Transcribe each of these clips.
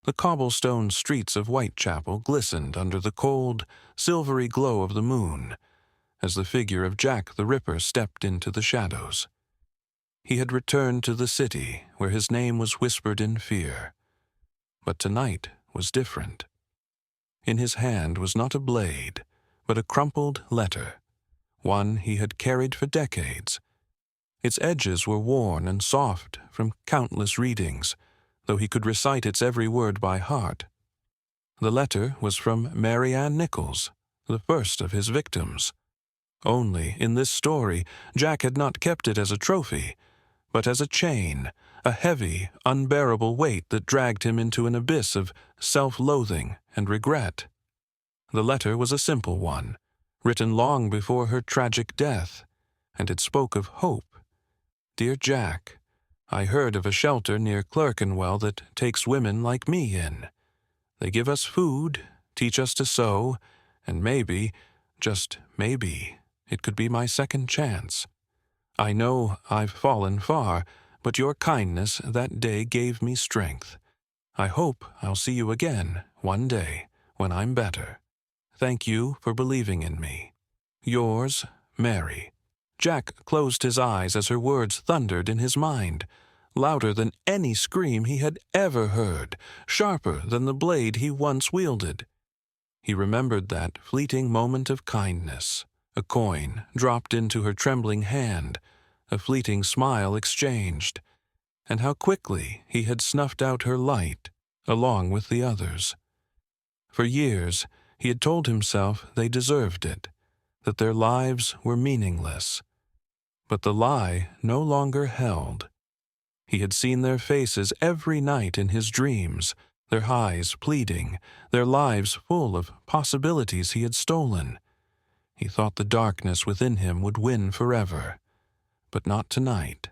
The cobblestone streets of Whitechapel glistened under the cold, silvery glow of the moon as the figure of Jack the Ripper stepped into the shadows. He had returned to the city where his name was whispered in fear. But tonight was different. In his hand was not a blade, but a crumpled letter, one he had carried for decades. Its edges were worn and soft from countless readings, though he could recite its every word by heart. The letter was from Mary Ann Nichols, the first of his victims. Only, in this story, Jack had not kept it as a trophy, but as a chain, a heavy, unbearable weight that dragged him into an abyss of self-loathing and regret. The letter was a simple one, written long before her tragic death, and it spoke of hope. Dear Jack, I heard of a shelter near Clerkenwell that takes women like me in. They give us food, teach us to sew, and maybe, just maybe, it could be my second chance. I know I've fallen far, but your kindness that day gave me strength. I hope I'll see you again one day when I'm better. Thank you for believing in me. Yours, Mary. Jack closed his eyes as her words thundered in his mind, louder than any scream he had ever heard, sharper than the blade he once wielded. He remembered that fleeting moment of kindness, a coin dropped into her trembling hand, a fleeting smile exchanged, and how quickly he had snuffed out her light, along with the others. For years, he had told himself they deserved it, that their lives were meaningless. But the lie no longer held. He had seen their faces every night in his dreams, their eyes pleading, their lives full of possibilities he had stolen. He thought the darkness within him would win forever. But not tonight.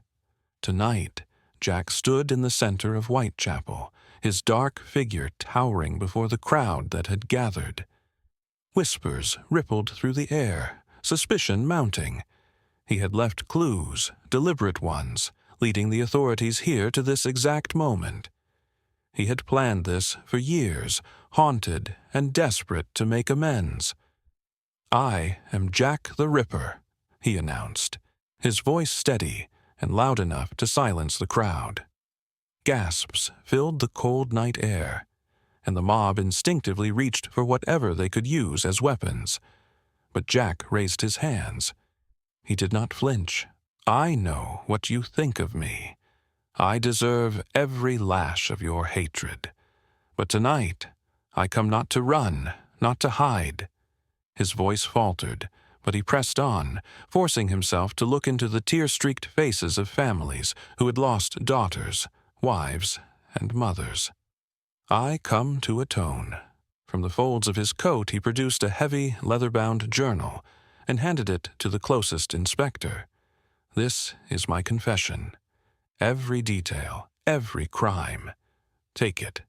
Tonight, Jack stood in the center of Whitechapel, his dark figure towering before the crowd that had gathered. Whispers rippled through the air, suspicion mounting. He had left clues, deliberate ones, leading the authorities here to this exact moment. He had planned this for years, haunted and desperate to make amends. I am Jack the Ripper, he announced, his voice steady and loud enough to silence the crowd. Gasps filled the cold night air, and the mob instinctively reached for whatever they could use as weapons. But Jack raised his hands. He did not flinch. I know what you think of me. I deserve every lash of your hatred. But tonight, I come not to run, not to hide. His voice faltered, but he pressed on, forcing himself to look into the tear-streaked faces of families who had lost daughters, wives, and mothers. I come to atone. From the folds of his coat he produced a heavy, leather-bound journal and handed it to the closest inspector. This is my confession. Every detail, every crime. Take it.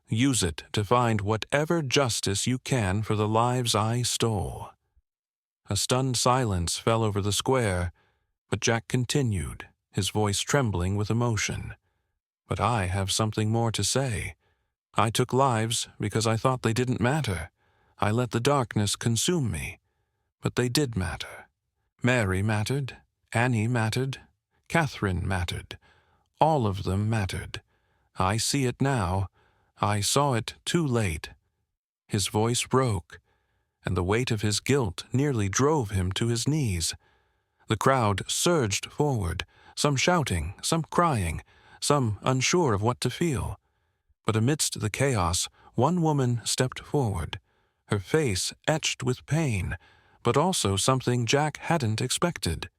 Use it to find whatever justice you can for the lives I stole. A stunned silence fell over the square, but Jack continued, his voice trembling with emotion. But I have something more to say. I took lives because I thought they didn't matter. I let the darkness consume me. But they did matter. Mary mattered. Annie mattered. Catherine mattered. All of them mattered. I see it now. I saw it too late. His voice broke, and the weight of his guilt nearly drove him to his knees. The crowd surged forward, some shouting, some crying, some unsure of what to feel. But amidst the chaos, one woman stepped forward, her face etched with pain, but also something Jack hadn't expected.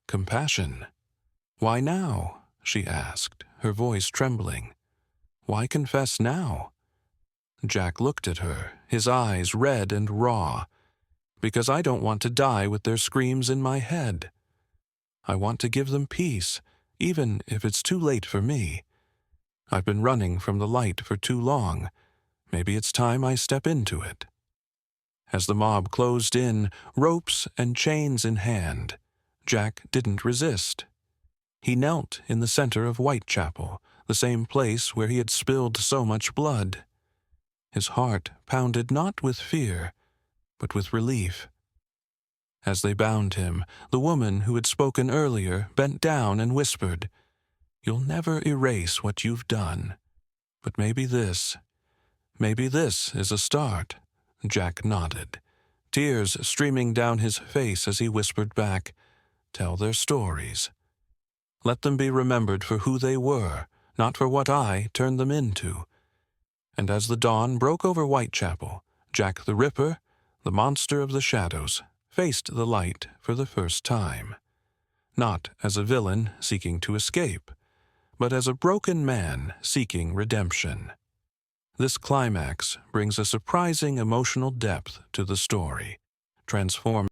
Compassion. "Why now?" she asked, her voice trembling. "Why confess now?" Jack looked at her, his eyes red and raw. "Because I don't want to die with their screams in my head. I want to give them peace, even if it's too late for me. I've been running from the light for too long. Maybe it's time I step into it." As the mob closed in, ropes and chains in hand, Jack didn't resist. He knelt in the center of Whitechapel, the same place where he had spilled so much blood. His heart pounded not with fear, but with relief. As they bound him, the woman who had spoken earlier bent down and whispered, "You'll never erase what you've done. But maybe this is a start." Jack nodded, tears streaming down his face as he whispered back, "Tell their stories. Let them be remembered for who they were, not for what I turned them into." And as the dawn broke over Whitechapel, Jack the Ripper, the monster of the shadows, faced the light for the first time. Not as a villain seeking to escape, but as a broken man seeking redemption. This climax brings a surprising emotional depth to the story, transforming